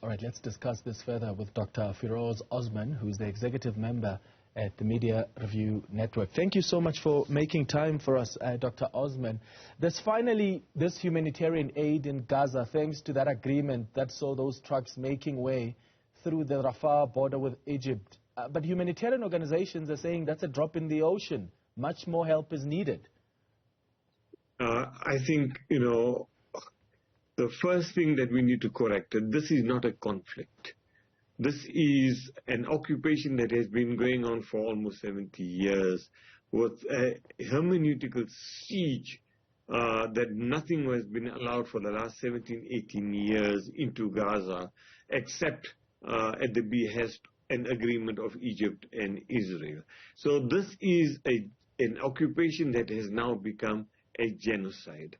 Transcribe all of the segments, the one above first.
All right, let's discuss this further with Dr. Firoz Osman, who's the executive member at the Media Review Network. Thank you so much for making time for us, Dr. Osman. There's finally this humanitarian aid in Gaza, thanks to that agreement that saw those trucks making way through the Rafah border with Egypt. But humanitarian organizations are saying that's a drop in the ocean. Much more help is needed. I think, the first thing that we need to correct, this is not a conflict. This is an occupation that has been going on for almost 70 years with a hermeneutical siege that nothing has been allowed for the last 17, 18 years into Gaza except at the behest and agreement of Egypt and Israel. So this is an occupation that has now become a genocide.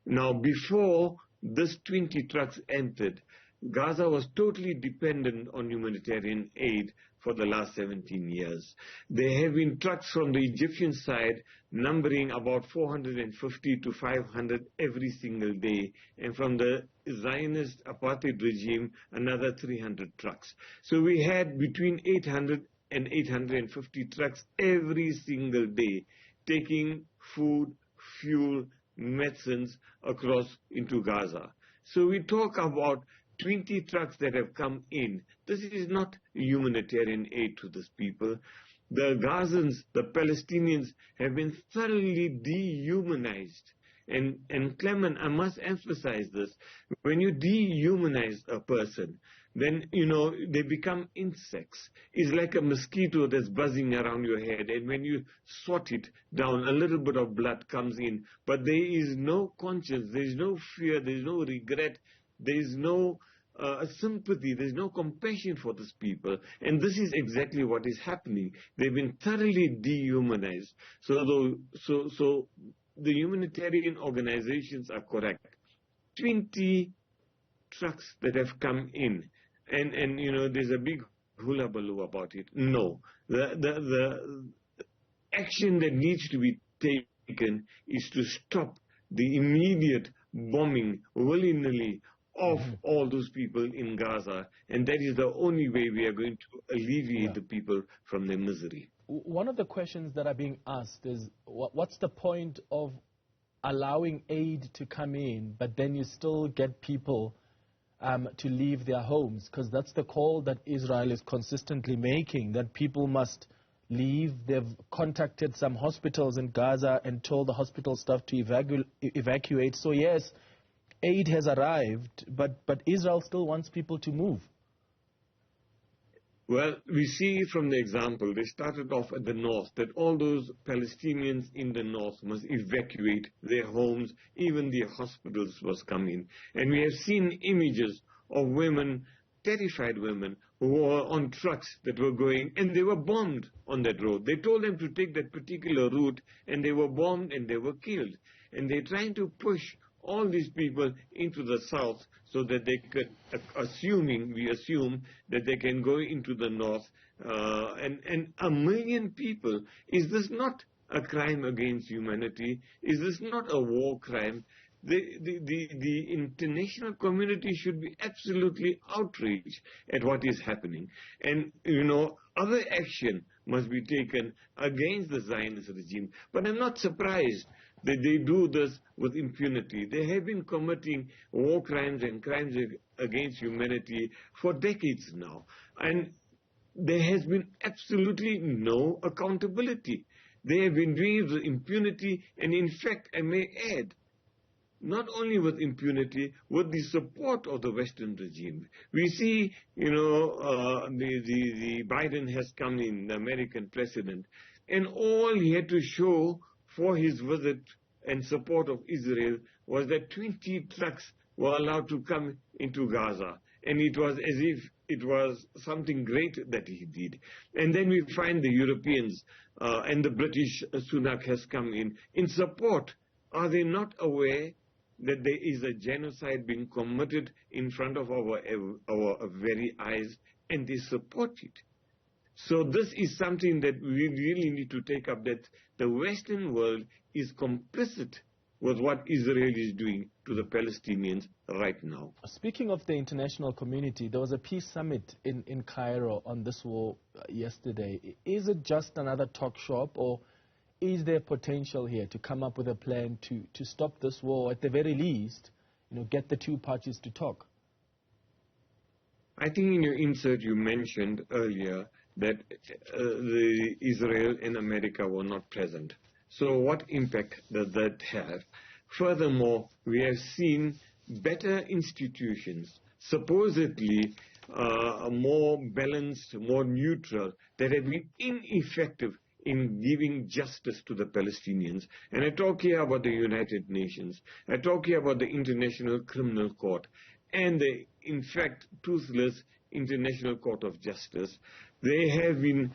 Now, before this 20 trucks entered, Gaza was totally dependent on humanitarian aid for the last 17 years. There have been trucks from the Egyptian side numbering about 450 to 500 every single day, and from the Zionist apartheid regime, another 300 trucks. So we had between 800 and 850 trucks every single day taking food, fuel, medicines across into Gaza. So we talk about 20 trucks that have come in. This is not humanitarian aid to these people. The Gazans, the Palestinians, have been thoroughly dehumanized. And Clement, I must emphasize this. When you dehumanize a person, then, they become insects. It's like a mosquito that's buzzing around your head. And when you swat it down, a little bit of blood comes in. But there is no conscience, there is no fear, there is no regret, there is no sympathy, there is no compassion for these people. And this is exactly what is happening. They've been thoroughly dehumanized. So the humanitarian organizations are correct. 20 trucks that have come in, and there's a big hula baloo about it. No, the action that needs to be taken is to stop the immediate bombing willy-nilly of all those people in Gaza, and that is the only way we are going to alleviate the people from their misery. One of the questions that are being asked is, what's the point of allowing aid to come in, but then you still get people to leave their homes? Because that's the call that Israel is consistently making, that people must leave. They've contacted some hospitals in Gaza and told the hospital staff to evacuate. So yes, aid has arrived, but Israel still wants people to move. Well, we see from the example, they started off at the north, that all those Palestinians in the north must evacuate their homes, even their hospitals must come in. And we have seen images of women, terrified women, who were on trucks that were going, and they were bombed on that road. They told them to take that particular route, and they were bombed and they were killed. And they're trying to push all these people into the south so that they could, we assume that they can go into the north. And 1 million people, is this not a crime against humanity? Is this not a war crime? The international community should be absolutely outraged at what is happening. And, other action must be taken against the Zionist regime. But I'm not surprised that they do this with impunity. They have been committing war crimes and crimes against humanity for decades now. And there has been absolutely no accountability. They have been doing it with impunity, and in fact, I may add, not only with impunity, with the support of the Western regime. We see, the Biden has come in, the American president, and all he had to show for his visit and support of Israel was that 20 trucks were allowed to come into Gaza. And it was as if it was something great that he did. And then we find the Europeans and the British Sunak has come in support. Are they not aware that there is a genocide being committed in front of our very eyes, and they support it? So this is something that we really need to take up, that the Western world is complicit with what Israel is doing to the Palestinians right now. Speaking of the international community, there was a peace summit in Cairo on this war yesterday. Is it just another talk shop, or is there potential here to come up with a plan to stop this war, at the very least, get the two parties to talk? I think in your insert you mentioned earlier that Israel and America were not present. So what impact does that have? Furthermore, we have seen better institutions, supposedly more balanced, more neutral, that have been ineffective in giving justice to the Palestinians. And I talk here about the United Nations. I talk here about the International Criminal Court and the, in fact, toothless International Court of Justice. They have been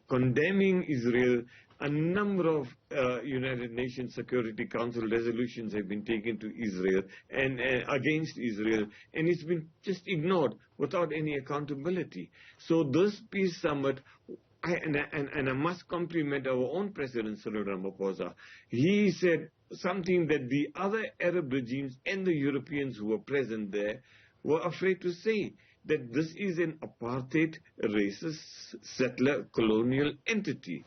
condemning Israel. A number of United Nations Security Council resolutions have been taken to Israel and against Israel, and it's been just ignored without any accountability. So this peace summit, I must compliment our own President Cyril Ramaphosa. He said something that the other Arab regimes and the Europeans who were present there were afraid to say, that this is an apartheid, racist, settler, colonial entity.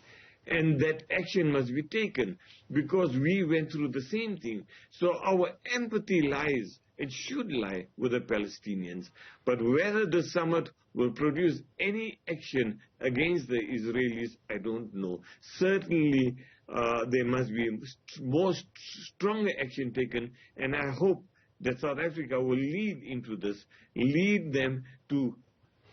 And that action must be taken because we went through the same thing. So our empathy lies, it should lie, with the Palestinians. But whether the summit will produce any action against the Israelis, I don't know. Certainly there must be more stronger action taken, and I hope that South Africa will lead into this, lead them to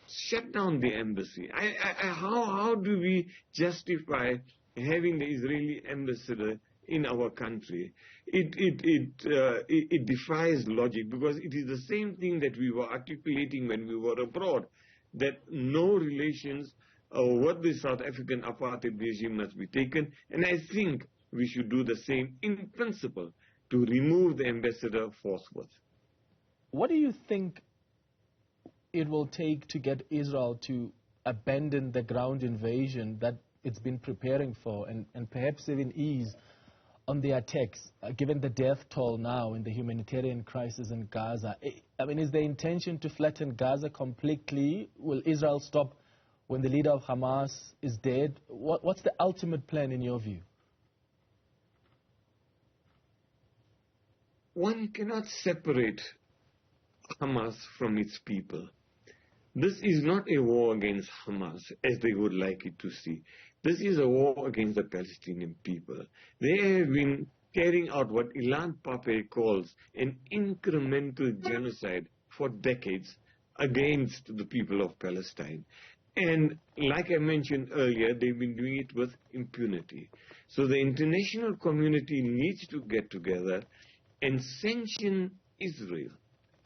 shut down the embassy. How do we justify having the Israeli ambassador in our country? It defies logic, because it is the same thing that we were articulating when we were abroad, that no relations with the South African apartheid regime must be taken, and I think we should do the same in principle, to remove the ambassador forthwith. What do you think it will take to get Israel to abandon the ground invasion that it's been preparing for, and perhaps even ease on the attacks, given the death toll now in the humanitarian crisis in Gaza? I mean, is the intention to flatten Gaza completely? Will Israel stop when the leader of Hamas is dead? What's the ultimate plan in your view? One cannot separate Hamas from its people. This is not a war against Hamas, as they would like it to see. This is a war against the Palestinian people. They have been carrying out what Ilan Pape calls an incremental genocide for decades against the people of Palestine. And like I mentioned earlier, they've been doing it with impunity. So the international community needs to get together and sanction Israel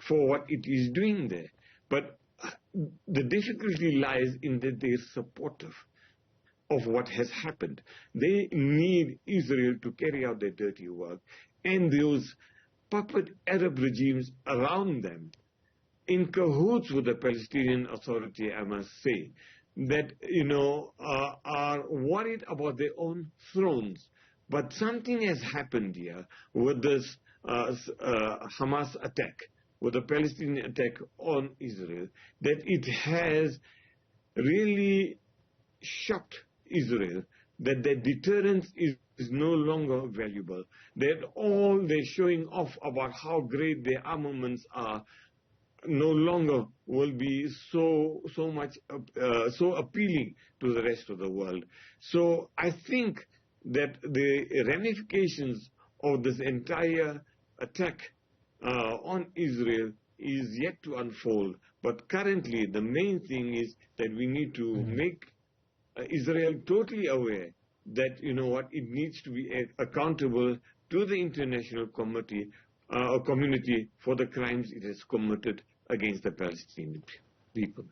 for what it is doing there. But the difficulty lies in that they're supportive of what has happened. They need Israel to carry out their dirty work, and those puppet Arab regimes around them, in cahoots with the Palestinian Authority, I must say, that, are worried about their own thrones. But something has happened here with this Hamas attack, with the Palestinian attack on Israel, that it has really shocked Israel, that their deterrence is no longer valuable, that all they're showing off about how great their armaments are no longer will be so appealing to the rest of the world. So I think that the ramifications of this entire attack on Israel is yet to unfold. But currently, the main thing is that we need to make Israel totally aware that, it needs to be accountable to the international community for the crimes it has committed against the Palestinian people.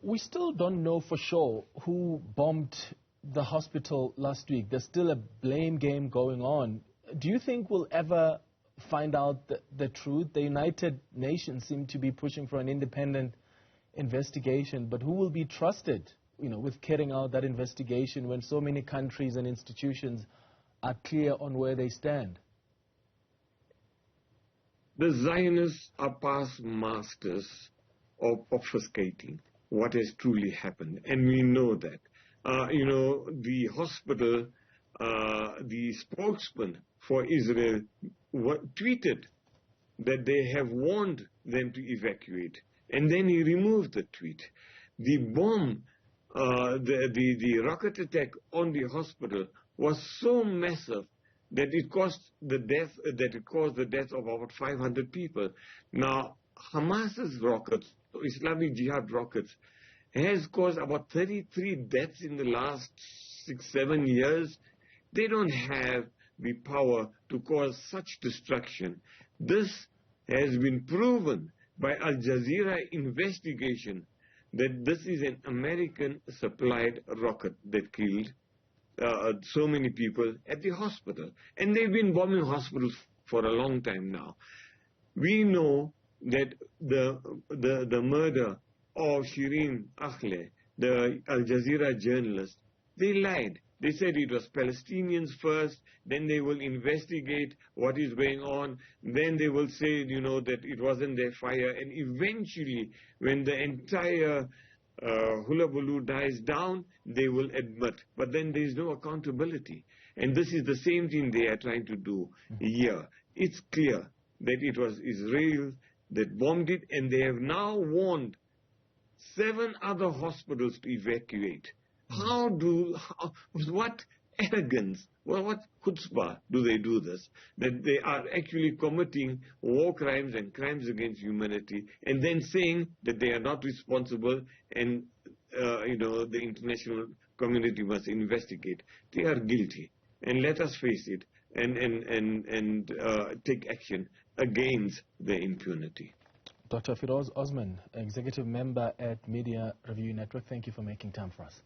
We still don't know for sure who bombed the hospital last week. There's still a blame game going on. Do you think we'll ever find out the truth? The United Nations seem to be pushing for an independent investigation, but who will be trusted, with carrying out that investigation when so many countries and institutions are clear on where they stand? The Zionists are past masters of obfuscating what has truly happened, and we know that. The hospital, the spokesman for Israel tweeted that they have warned them to evacuate, and then he removed the tweet. The bomb, the rocket attack on the hospital was so massive that it caused the death of about 500 people. Now, Hamas's rockets, Islamic Jihad rockets, has caused about 33 deaths in the last 6-7 years. They don't have the power to cause such destruction. This has been proven by Al Jazeera investigation that this is an American-supplied rocket that killed so many people at the hospital. And they've been bombing hospitals for a long time now. We know that the murder of Shireen Akhle, the Al Jazeera journalist, they lied. They said it was Palestinians first, then they will investigate what is going on, then they will say, that it wasn't their fire, and eventually, when the entire hullabaloo dies down, they will admit. But then there is no accountability. And this is the same thing they are trying to do here. It's clear that it was Israel that bombed it, and they have now warned 7 other hospitals to evacuate. What arrogance, what chutzpah do they do this? That they are actually committing war crimes and crimes against humanity, and then saying that they are not responsible and, the international community must investigate. They are guilty, and let us face it and take action against their impunity. Dr. Firoz Osman, Executive Member at Media Review Network, thank you for making time for us.